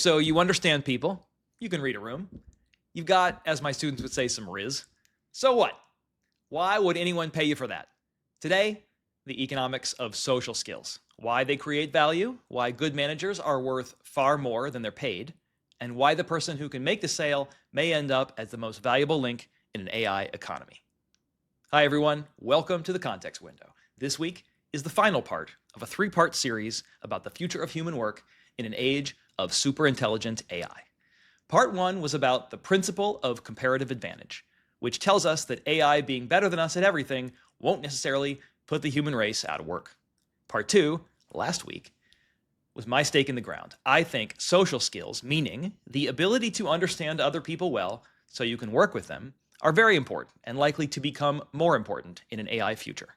So you understand people. You can read a room. You've got, as my students would say, some riz. So what? Why would anyone pay you for that? Today, the economics of social skills. Why they create value, why good managers are worth far more than they're paid, and why the person who can make the sale may end up as the most valuable link in an AI economy. Hi, everyone. Welcome to the Context Window. This week is the final part of a three-part series about the future of human work in an age of superintelligent AI. Part one was about the principle of comparative advantage, which tells us that AI being better than us at everything won't necessarily put the human race out of work. Part two, last week, was my stake in the ground. I think social skills, meaning the ability to understand other people well so you can work with them, are very important and likely to become more important in an AI future.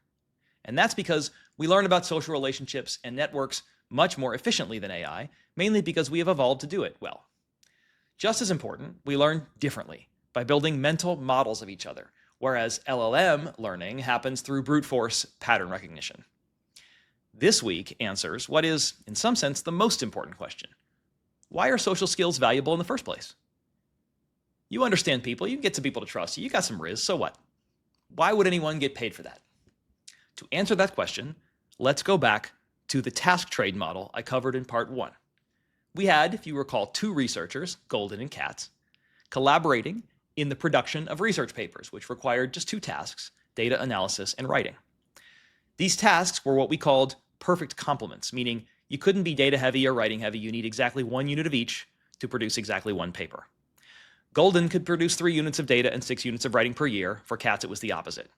And that's because we learn about social relationships and networks much more efficiently than AI, mainly because we have evolved to do it well. Just as important, we learn differently by building mental models of each other, whereas LLM learning happens through brute force pattern recognition. This week answers what is, in some sense, the most important question. Why are social skills valuable in the first place? You understand people, you can get some people to trust you, you got some riz, so what? Why would anyone get paid for that? To answer that question, let's go back to the task trade model I covered in part one. We had, if you recall, two researchers, Goldin and Katz, collaborating in the production of research papers, which required just two tasks, data analysis and writing. These tasks were what we called perfect complements, meaning you couldn't be data heavy or writing heavy. You need exactly 1 unit of each to produce exactly one paper. Goldin could produce 3 units of data and 6 units of writing per year. For Katz, it was the opposite.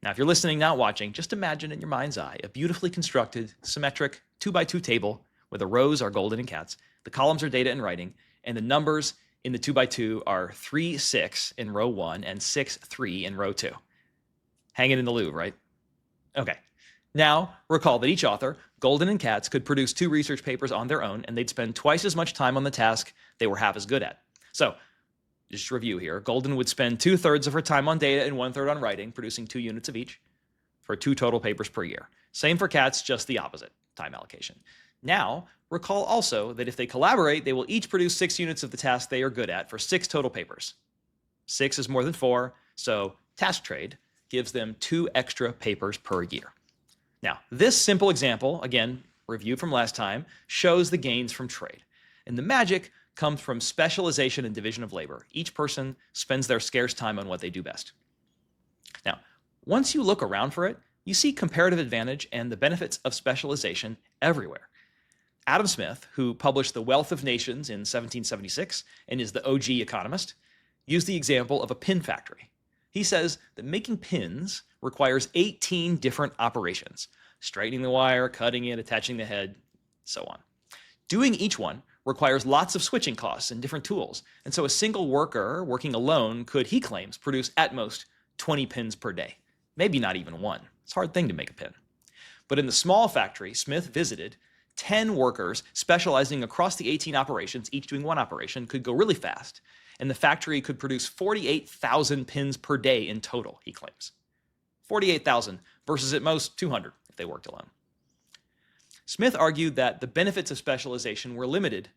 Now, if you're listening, not watching, just imagine in your mind's eye a beautifully constructed, symmetric 2x2 table where the rows are Goldin and Katz, the columns are data and writing, and the numbers in the 2x2 are 3, 6 in row 1 and 6, 3 in row 2. Hang it in the Louvre, right? Okay. Now, recall that each author, Goldin and Katz, could produce 2 research papers on their own, and they'd spend twice as much time on the task they were half as good at. So, just to review here, Goldin would spend 2/3 of her time on data and 1/3 on writing, producing 2 units of each for 2 total papers per year. Same for Katz, just the opposite time allocation. Now, recall also that if they collaborate, they will each produce 6 units of the task they are good at for 6 total papers. 6 is more than 4, so task trade gives them 2 extra papers per year. Now, this simple example, again, review from last time, shows the gains from trade. And the magic comes from specialization and division of labor. Each person spends their scarce time on what they do best. Now, once you look around for it, you see comparative advantage and the benefits of specialization everywhere. Adam Smith, who published The Wealth of Nations in 1776 and is the OG economist, used the example of a pin factory. He says that making pins requires 18 different operations: straightening the wire, cutting it, attaching the head, so on. Doing each one requires lots of switching costs and different tools, and so a single worker working alone could, he claims, produce at most 20 pins per day. Maybe not even 1. It's a hard thing to make a pin. But in the small factory Smith visited, 10 workers specializing across the 18 operations, each doing one operation, could go really fast, and the factory could produce 48,000 pins per day in total, he claims. 48,000 versus at most 200 if they worked alone. Smith argued that the benefits of specialization were limited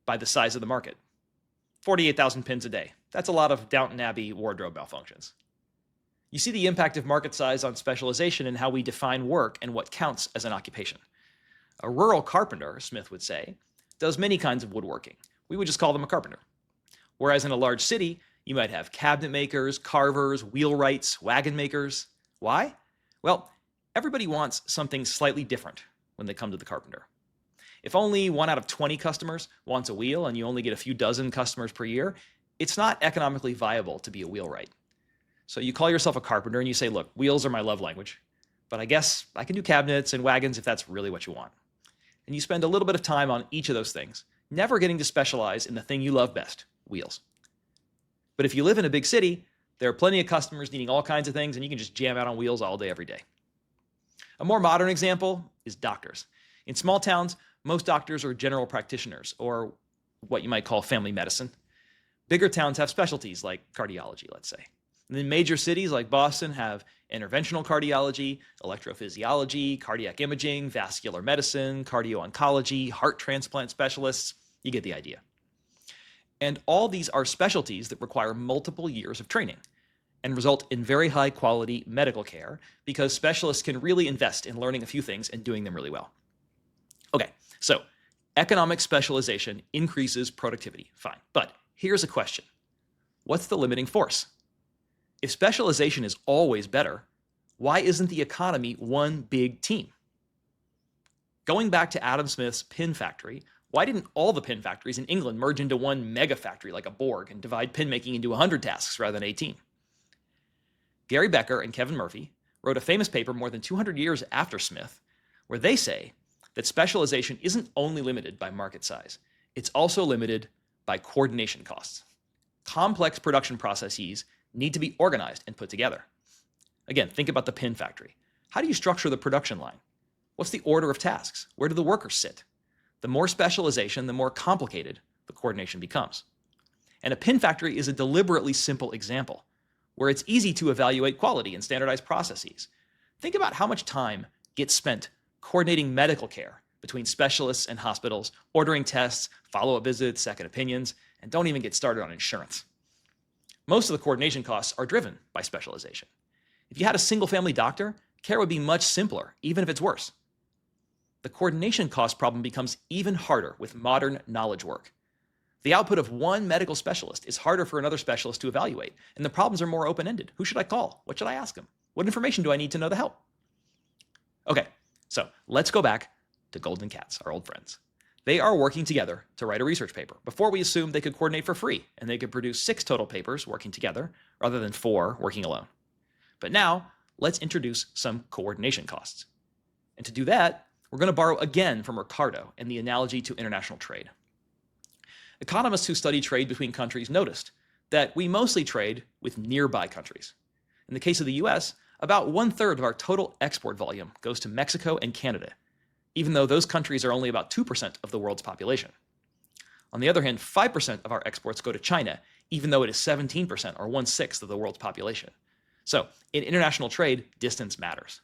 by the size of the market. 48,000 pins a day. That's a lot of Downton Abbey wardrobe malfunctions. You see the impact of market size on specialization and how we define work and what counts as an occupation. A rural carpenter, Smith would say, does many kinds of woodworking. We would just call them a carpenter. Whereas in a large city, you might have cabinet makers, carvers, wheelwrights, wagon makers. Why? Well, everybody wants something slightly different when they come to the carpenter. If only 1 out of 20 customers wants a wheel and you only get a few dozen customers per year, it's not economically viable to be a wheelwright. So you call yourself a carpenter and you say, look, wheels are my love language, but I guess I can do cabinets and wagons if that's really what you want. And you spend a little bit of time on each of those things, never getting to specialize in the thing you love best, wheels. But if you live in a big city, there are plenty of customers needing all kinds of things and you can just jam out on wheels all day, every day. A more modern example is doctors. In small towns, most doctors are general practitioners, or what you might call family medicine. Bigger towns have specialties like cardiology, let's say. And then major cities like Boston have interventional cardiology, electrophysiology, cardiac imaging, vascular medicine, cardio-oncology, heart transplant specialists. You get the idea. And all these are specialties that require multiple years of training and result in very high quality medical care because specialists can really invest in learning a few things and doing them really well. Okay, so economic specialization increases productivity, fine. But here's a question. What's the limiting force? If specialization is always better, why isn't the economy one big team? Going back to Adam Smith's pin factory, why didn't all the pin factories in England merge into one mega factory like a Borg and divide pin making into 100 tasks rather than 18? Gary Becker and Kevin Murphy wrote a famous paper more than 200 years after Smith, where they say that specialization isn't only limited by market size, it's also limited by coordination costs. Complex production processes need to be organized and put together. Again, think about the pin factory. How do you structure the production line? What's the order of tasks? Where do the workers sit? The more specialization, the more complicated the coordination becomes. And a pin factory is a deliberately simple example, where it's easy to evaluate quality and standardize processes. Think about how much time gets spent coordinating medical care between specialists and hospitals, ordering tests, follow-up visits, second opinions, and don't even get started on insurance. Most of the coordination costs are driven by specialization. If you had a single-family doctor, care would be much simpler, even if it's worse. The coordination cost problem becomes even harder with modern knowledge work. The output of one medical specialist is harder for another specialist to evaluate, and the problems are more open-ended. Who should I call? What should I ask them? What information do I need to know to help? Okay, so let's go back to Goldin and Katz, our old friends. They are working together to write a research paper. Before, we assumed they could coordinate for free, and they could produce 6 total papers working together, rather than 4 working alone. But now, let's introduce some coordination costs. And to do that, we're going to borrow again from Ricardo and the analogy to international trade. Economists who study trade between countries noticed that we mostly trade with nearby countries. In the case of the US, about 1/3 of our total export volume goes to Mexico and Canada, even though those countries are only about 2% of the world's population. On the other hand, 5% of our exports go to China, even though it is 17% or 1/6 of the world's population. So in international trade, distance matters.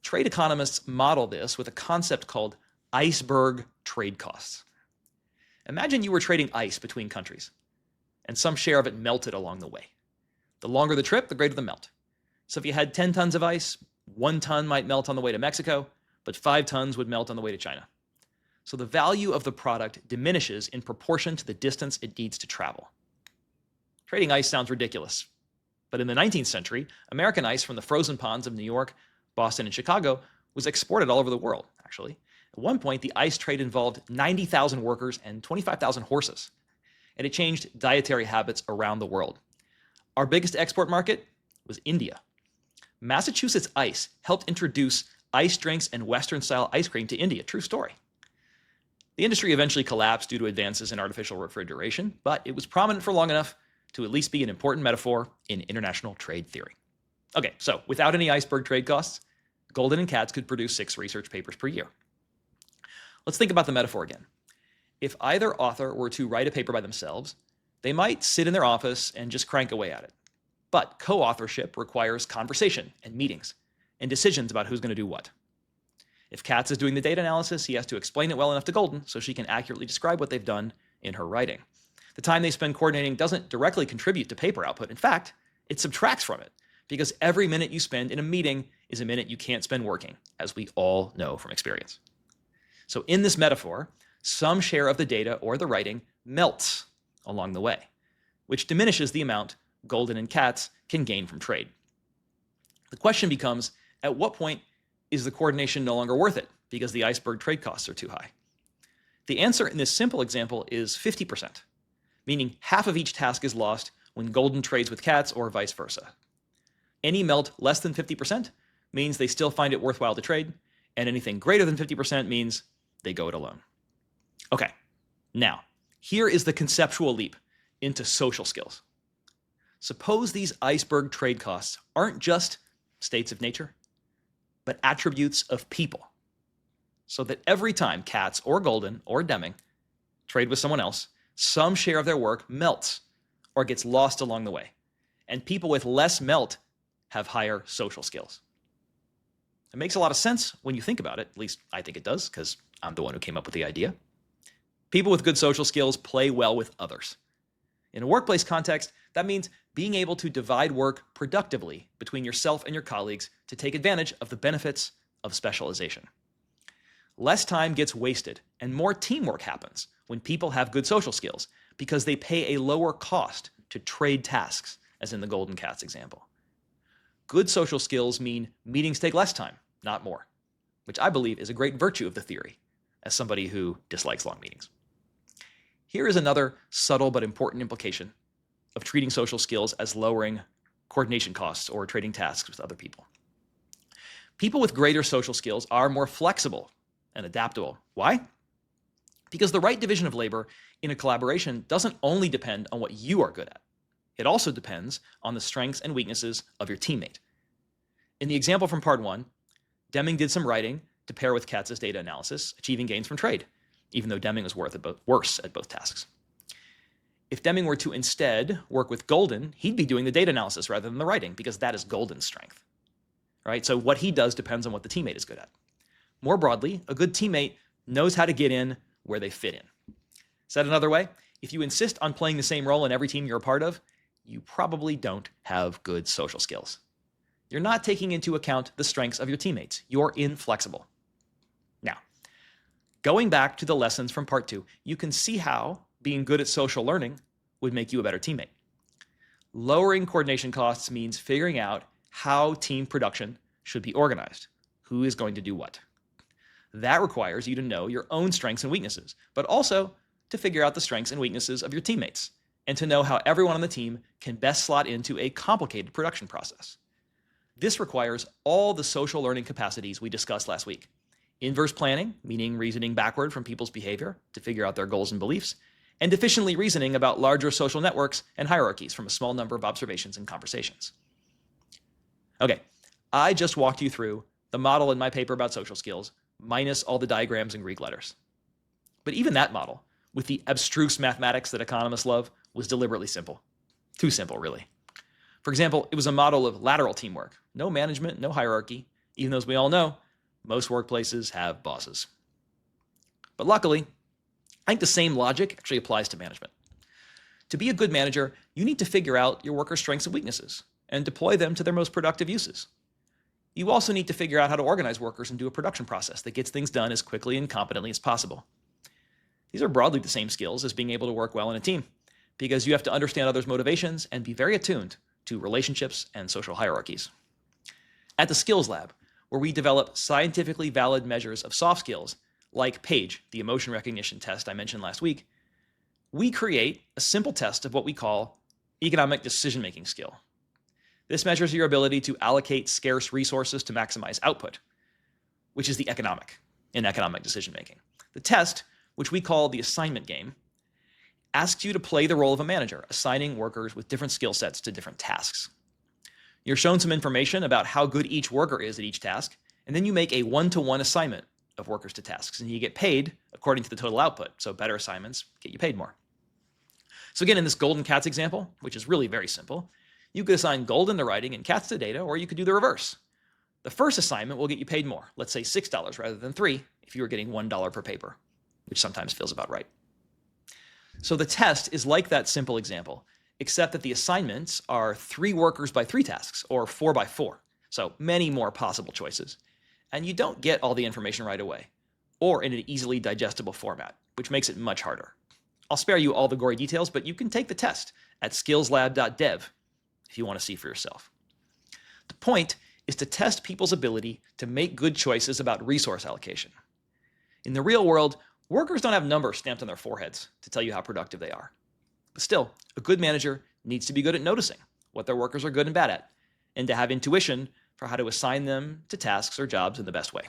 Trade economists model this with a concept called iceberg trade costs. Imagine you were trading ice between countries, and some share of it melted along the way. The longer the trip, the greater the melt. So if you had 10 tons of ice, 1 ton might melt on the way to Mexico, but 5 tons would melt on the way to China. So the value of the product diminishes in proportion to the distance it needs to travel. Trading ice sounds ridiculous, but in the 19th century, American ice from the frozen ponds of New York, Boston, and Chicago was exported all over the world, actually. At one point, the ice trade involved 90,000 workers and 25,000 horses, and it changed dietary habits around the world. Our biggest export market was India. Massachusetts Ice helped introduce ice drinks and Western-style ice cream to India. True story. The industry eventually collapsed due to advances in artificial refrigeration, but it was prominent for long enough to at least be an important metaphor in international trade theory. Okay, so without any iceberg trade costs, Goldin and Katz could produce 6 research papers per year. Let's think about the metaphor again. If either author were to write a paper by themselves, they might sit in their office and just crank away at it. But co-authorship requires conversation and meetings and decisions about who's going to do what. If Katz is doing the data analysis, he has to explain it well enough to Goldin so she can accurately describe what they've done in her writing. The time they spend coordinating doesn't directly contribute to paper output. In fact, it subtracts from it, because every minute you spend in a meeting is a minute you can't spend working, as we all know from experience. So in this metaphor, some share of the data or the writing melts along the way, which diminishes the amount Goldin and Katz can gain from trade. The question becomes, at what point is the coordination no longer worth it because the iceberg trade costs are too high? The answer in this simple example is 50%, meaning half of each task is lost when Goldin trades with Katz or vice versa. Any melt less than 50% means they still find it worthwhile to trade, and anything greater than 50% means they go it alone. Okay, now, here is the conceptual leap into social skills. Suppose these iceberg trade costs aren't just states of nature, but attributes of people. So that every time Katz or Goldin or Deming trade with someone else, some share of their work melts or gets lost along the way. And people with less melt have higher social skills. It makes a lot of sense when you think about it. At least I think it does, because I'm the one who came up with the idea. People with good social skills play well with others. In a workplace context, that means being able to divide work productively between yourself and your colleagues to take advantage of the benefits of specialization. Less time gets wasted and more teamwork happens when people have good social skills because they pay a lower cost to trade tasks, as in the Goldin and Katz example. Good social skills mean meetings take less time, not more, which I believe is a great virtue of the theory, as somebody who dislikes long meetings. Here is another subtle but important implication of treating social skills as lowering coordination costs or trading tasks with other people. People with greater social skills are more flexible and adaptable. Why? Because the right division of labor in a collaboration doesn't only depend on what you are good at. It also depends on the strengths and weaknesses of your teammate. In the example from part 1, Deming did some writing to pair with Katz's data analysis, achieving gains from trade, even though Deming was worse at both tasks. If Deming were to instead work with Goldin, he'd be doing the data analysis rather than the writing, because that is Goldin's strength. Right? So what he does depends on what the teammate is good at. More broadly, a good teammate knows how to get in where they fit in. Said another way, if you insist on playing the same role in every team you're a part of, you probably don't have good social skills. You're not taking into account the strengths of your teammates. You're inflexible. Now, going back to the lessons from part 2, you can see how being good at social learning would make you a better teammate. Lowering coordination costs means figuring out how team production should be organized. Who is going to do what? That requires you to know your own strengths and weaknesses, but also to figure out the strengths and weaknesses of your teammates, and to know how everyone on the team can best slot into a complicated production process. This requires all the social learning capacities we discussed last week. Inverse planning, meaning reasoning backward from people's behavior to figure out their goals and beliefs, and efficiently reasoning about larger social networks and hierarchies from a small number of observations and conversations. Okay, I just walked you through the model in my paper about social skills, minus all the diagrams and Greek letters. But even that model, with the abstruse mathematics that economists love, was deliberately simple. Too simple, really. For example, it was a model of lateral teamwork. No management, no hierarchy, even though, as we all know, most workplaces have bosses. But luckily, I think the same logic actually applies to management. To be a good manager, you need to figure out your workers' strengths and weaknesses and deploy them to their most productive uses. You also need to figure out how to organize workers and do a production process that gets things done as quickly and competently as possible. These are broadly the same skills as being able to work well in a team, because you have to understand others' motivations and be very attuned to relationships and social hierarchies. At the Skills Lab, where we develop scientifically valid measures of soft skills, like PAGE, the emotion recognition test I mentioned last week, we create a simple test of what we call economic decision-making skill. This measures your ability to allocate scarce resources to maximize output, which is the economic in economic decision-making. The test, which we call the assignment game, asks you to play the role of a manager, assigning workers with different skill sets to different tasks. You're shown some information about how good each worker is at each task, and then you make a one-to-one assignment of workers to tasks, and you get paid according to the total output, so better assignments get you paid more. So again, in this Goldin and Katz example, which is really very simple, you could assign Goldin to writing and Katz to data, or you could do the reverse. The first assignment will get you paid more, let's say $6 rather than $3 if you were getting $1 per paper, which sometimes feels about right. So the test is like that simple example, except that the assignments are 3 workers by 3 tasks, or 4 by 4, so many more possible choices. And you don't get all the information right away, or in an easily digestible format, which makes it much harder. I'll spare you all the gory details, but you can take the test at skillslab.dev if you want to see for yourself. The point is to test people's ability to make good choices about resource allocation. In the real world, workers don't have numbers stamped on their foreheads to tell you how productive they are. But still, a good manager needs to be good at noticing what their workers are good and bad at, and to have intuition for how to assign them to tasks or jobs in the best way.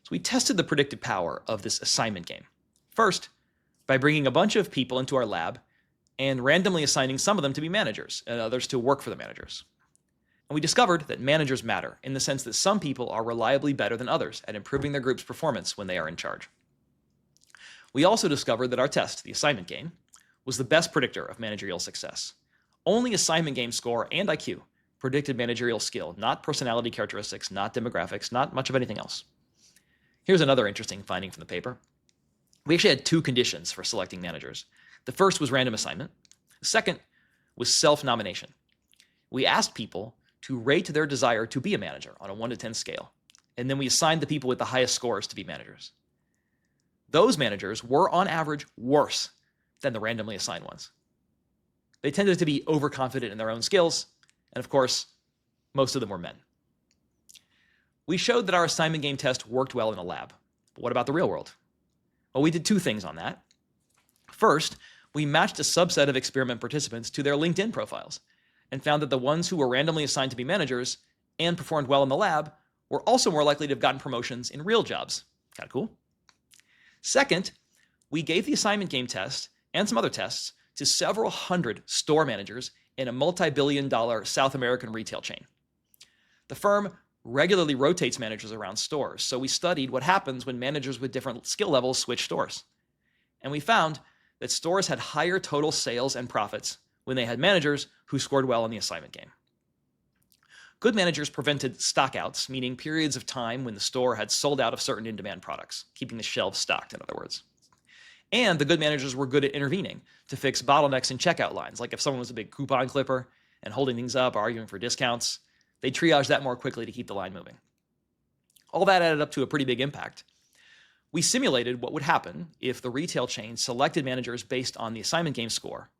So we tested the predictive power of this assignment game. First, by bringing a bunch of people into our lab and randomly assigning some of them to be managers and others to work for the managers. And we discovered that managers matter in the sense that some people are reliably better than others at improving their group's performance when they are in charge. We also discovered that our test, the assignment game, was the best predictor of managerial success. Only assignment game score and IQ predicted managerial skill, not personality characteristics, not demographics, not much of anything else. Here's another interesting finding from the paper. We actually had two conditions for selecting managers. The first was random assignment. The second was self-nomination. We asked people to rate their desire to be a manager on a 1 to 10 scale, and then we assigned the people with the highest scores to be managers. Those managers were, on average, worse than the randomly assigned ones. They tended to be overconfident in their own skills, and of course, most of them were men. We showed that our assignment game test worked well in a lab. But what about the real world? Well, we did two things on that. First, we matched a subset of experiment participants to their LinkedIn profiles and found that the ones who were randomly assigned to be managers and performed well in the lab were also more likely to have gotten promotions in real jobs. Kind of cool. Second, we gave the assignment game test and some other tests to several hundred store managers in a multi-billion-dollar South American retail chain. The firm regularly rotates managers around stores, so we studied what happens when managers with different skill levels switch stores. And we found that stores had higher total sales and profits when they had managers who scored well in the assignment game. Good managers prevented stockouts, meaning periods of time when the store had sold out of certain in-demand products, keeping the shelves stocked, in other words. And the good managers were good at intervening to fix bottlenecks in checkout lines, like if someone was a big coupon clipper and holding things up, arguing for discounts, they triage that more quickly to keep the line moving. All that added up to a pretty big impact. We simulated what would happen if the retail chain selected managers based on the assignment game score,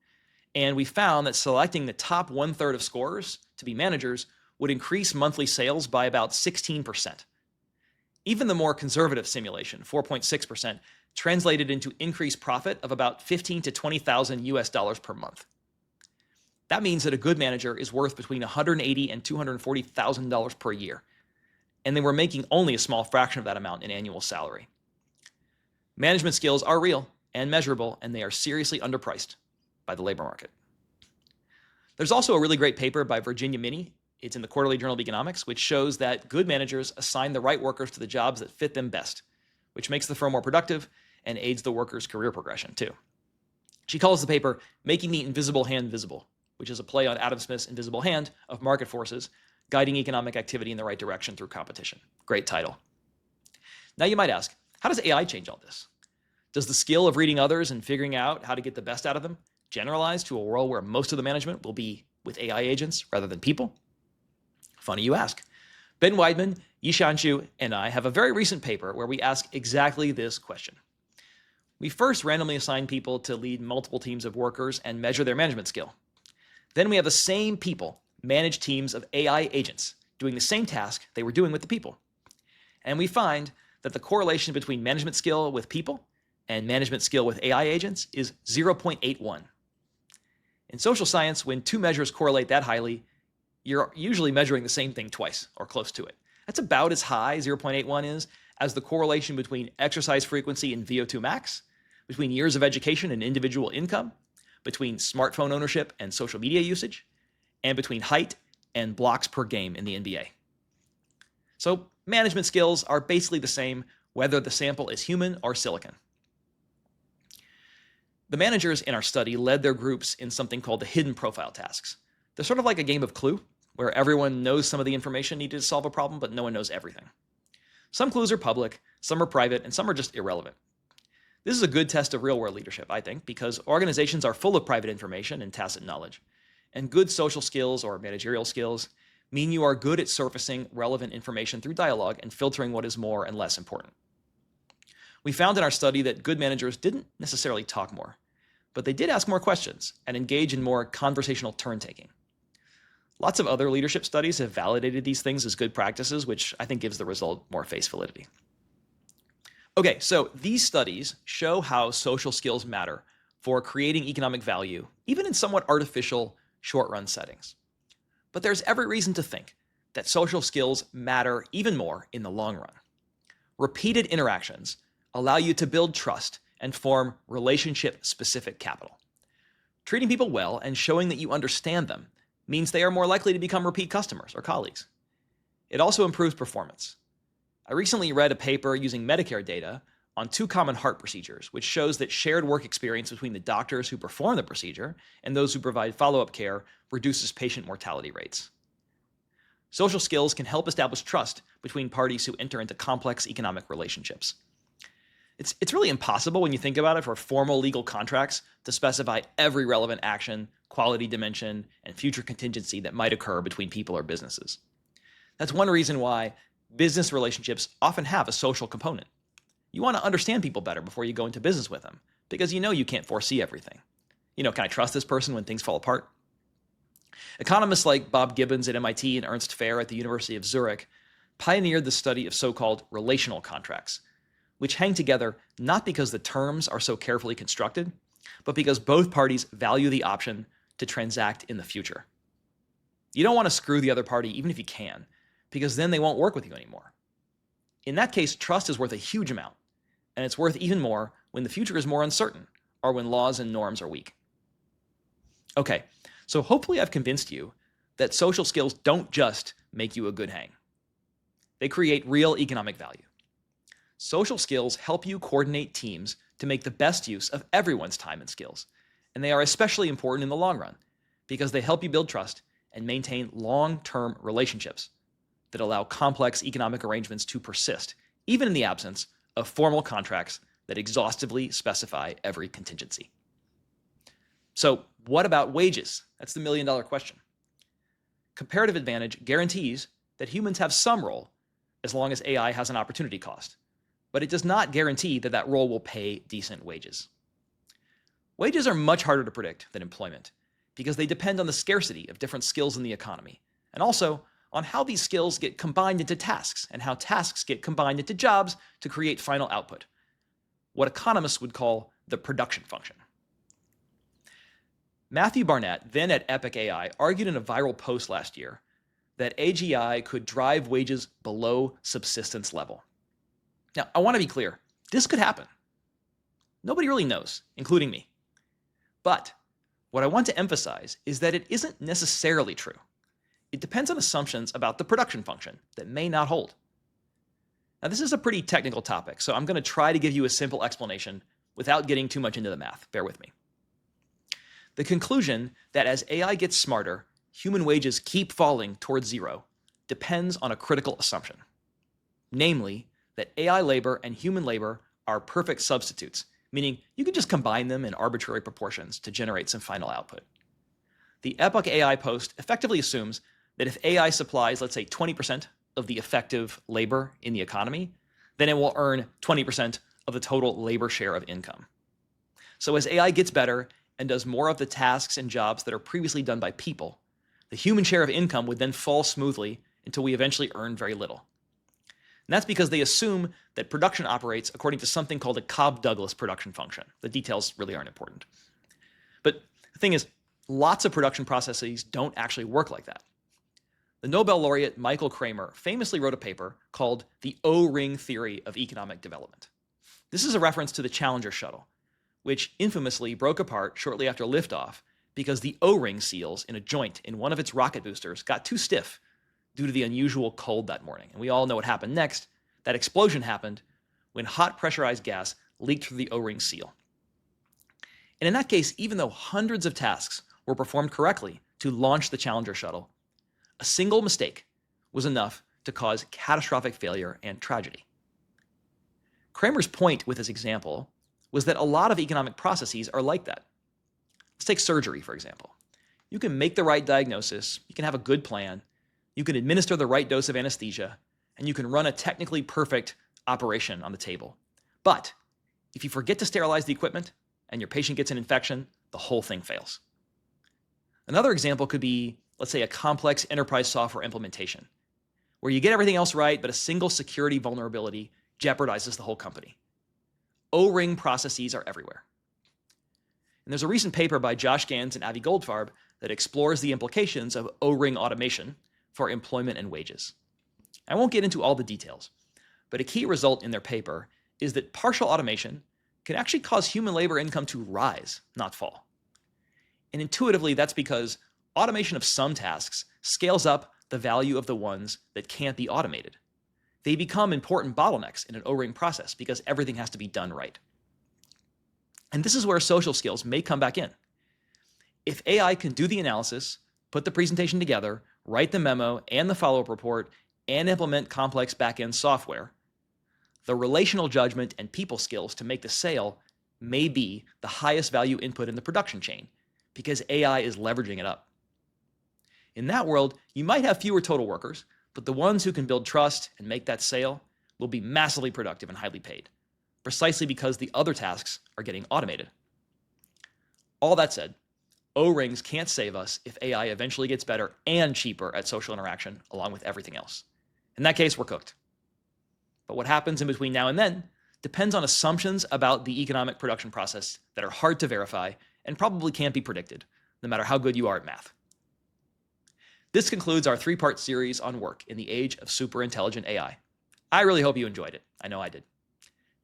and we found that selecting the top 1/3 of scorers to be managers would increase monthly sales by about 16%. Even the more conservative simulation, 4.6%, translated into increased profit of about $15,000 to $20,000 US per month. That means that a good manager is worth between $180,000 and $240,000 per year, and they were making only a small fraction of that amount in annual salary. Management skills are real and measurable, and they are seriously underpriced by the labor market. There's also a really great paper by Virginia Minnie. It's in the Quarterly Journal of Economics, which shows that good managers assign the right workers to the jobs that fit them best, which makes the firm more productive and aids the workers' career progression too. She calls the paper "Making the Invisible Hand Visible," which is a play on Adam Smith's invisible hand of market forces guiding economic activity in the right direction through competition. Great title. Now you might ask, how does AI change all this? Does the skill of reading others and figuring out how to get the best out of them generalize to a world where most of the management will be with AI agents rather than people? Funny you ask. Ben Weidman, Yishan Xu, and I have a very recent paper where we ask exactly this question. We first randomly assign people to lead multiple teams of workers and measure their management skill. Then we have the same people manage teams of AI agents doing the same task they were doing with the people. And we find that the correlation between management skill with people and management skill with AI agents is 0.81. In social science, when two measures correlate that highly, you're usually measuring the same thing twice or close to it. That's about as high, 0.81 is, as the correlation between exercise frequency and VO2 max, between years of education and individual income, between smartphone ownership and social media usage, and between height and blocks per game in the NBA. So management skills are basically the same whether the sample is human or silicon. The managers in our study led their groups in something called the hidden profile tasks. They're sort of like a game of Clue, where everyone knows some of the information needed to solve a problem, but no one knows everything. Some clues are public, some are private, and some are just irrelevant. This is a good test of real-world leadership, I think, because organizations are full of private information and tacit knowledge. And good social skills or managerial skills mean you are good at surfacing relevant information through dialogue and filtering what is more and less important. We found in our study that good managers didn't necessarily talk more, but they did ask more questions and engage in more conversational turn-taking. Lots of other leadership studies have validated these things as good practices, which I think gives the result more face validity. Okay, so these studies show how social skills matter for creating economic value, even in somewhat artificial, short-run settings. But there's every reason to think that social skills matter even more in the long run. Repeated interactions allow you to build trust and form relationship-specific capital. Treating people well and showing that you understand them means they are more likely to become repeat customers or colleagues. It also improves performance. I recently read a paper using Medicare data on 2 common heart procedures, which shows that shared work experience between the doctors who perform the procedure and those who provide follow-up care reduces patient mortality rates. Social skills can help establish trust between parties who enter into complex economic relationships. It's really impossible when you think about it for formal legal contracts to specify every relevant action, quality dimension, and future contingency that might occur between people or businesses. That's one reason why business relationships often have a social component. You want to understand people better before you go into business with them, because you can't foresee everything. Can I trust this person when things fall apart? Economists like Bob Gibbons at MIT and Ernst Fair at the University of Zurich pioneered the study of so-called relational contracts, which hang together not because the terms are so carefully constructed, but because both parties value the option to transact in the future. You don't want to screw the other party even if you can, because then they won't work with you anymore. In that case, trust is worth a huge amount, and it's worth even more when the future is more uncertain or when laws and norms are weak. Okay, so hopefully I've convinced you that social skills don't just make you a good hang. They create real economic value. Social skills help you coordinate teams to make the best use of everyone's time and skills, and they are especially important in the long run because they help you build trust and maintain long-term relationships that allow complex economic arrangements to persist, even in the absence of formal contracts that exhaustively specify every contingency. So, what about wages? That's the million-dollar question. Comparative advantage guarantees that humans have some role as long as AI has an opportunity cost, but it does not guarantee that that role will pay decent wages. Wages are much harder to predict than employment because they depend on the scarcity of different skills in the economy, and also on how these skills get combined into tasks and how tasks get combined into jobs to create final output, what economists would call the production function. Matthew Barnett, then at Epic AI, argued in a viral post last year that AGI could drive wages below subsistence level. Now, I want to be clear. This could happen. Nobody really knows, including me. But what I want to emphasize is that it isn't necessarily true. It depends on assumptions about the production function that may not hold. Now, this is a pretty technical topic, so I'm going to try to give you a simple explanation without getting too much into the math. Bear with me. The conclusion that as AI gets smarter, human wages keep falling towards zero depends on a critical assumption. Namely, that AI labor and human labor are perfect substitutes, meaning you can just combine them in arbitrary proportions to generate some final output. The Epic AI post effectively assumes that if AI supplies, let's say, 20% of the effective labor in the economy, then it will earn 20% of the total labor share of income. So as AI gets better and does more of the tasks and jobs that are previously done by people, the human share of income would then fall smoothly until we eventually earn very little. And that's because they assume that production operates according to something called a Cobb-Douglas production function. The details really aren't important. But the thing is, lots of production processes don't actually work like that. The Nobel laureate Michael Kramer famously wrote a paper called The O-ring Theory of Economic Development. This is a reference to the Challenger shuttle, which infamously broke apart shortly after liftoff because the O-ring seals in a joint in one of its rocket boosters got too stiff due to the unusual cold that morning. And we all know what happened next. That explosion happened when hot pressurized gas leaked through the O-ring seal. And in that case, even though hundreds of tasks were performed correctly to launch the Challenger shuttle, a single mistake was enough to cause catastrophic failure and tragedy. Kramer's point with this example was that a lot of economic processes are like that. Let's take surgery, for example. You can make the right diagnosis, you can have a good plan, you can administer the right dose of anesthesia, and you can run a technically perfect operation on the table. But if you forget to sterilize the equipment and your patient gets an infection, the whole thing fails. Another example could be, let's say, a complex enterprise software implementation, where you get everything else right, but a single security vulnerability jeopardizes the whole company. O-ring processes are everywhere. And there's a recent paper by Josh Gans and Avi Goldfarb that explores the implications of O-ring automation for employment and wages. I won't get into all the details, but a key result in their paper is that partial automation can actually cause human labor income to rise, not fall. And intuitively, that's because automation of some tasks scales up the value of the ones that can't be automated. They become important bottlenecks in an O-ring process because everything has to be done right. And this is where social skills may come back in. If AI can do the analysis, put the presentation together, write the memo and the follow-up report, and implement complex back-end software, the relational judgment and people skills to make the sale may be the highest value input in the production chain because AI is leveraging it up. In that world, you might have fewer total workers, but the ones who can build trust and make that sale will be massively productive and highly paid, precisely because the other tasks are getting automated. All that said, O-rings can't save us if AI eventually gets better and cheaper at social interaction along with everything else. In that case, we're cooked. But what happens in between now and then depends on assumptions about the economic production process that are hard to verify and probably can't be predicted, no matter how good you are at math. This concludes our 3-part series on work in the age of superintelligent AI. I really hope you enjoyed it. I know I did.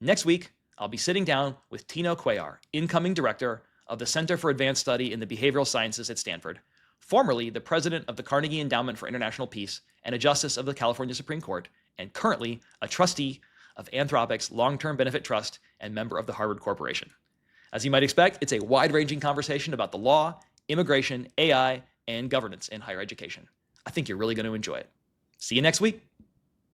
Next week, I'll be sitting down with Tino Cuellar, incoming director of the Center for Advanced Study in the Behavioral Sciences at Stanford, formerly the president of the Carnegie Endowment for International Peace and a justice of the California Supreme Court, and currently a trustee of Anthropic's Long-Term Benefit Trust and member of the Harvard Corporation. As you might expect, it's a wide-ranging conversation about the law, immigration, AI, and governance in higher education. I think you're really going to enjoy it. See you next week.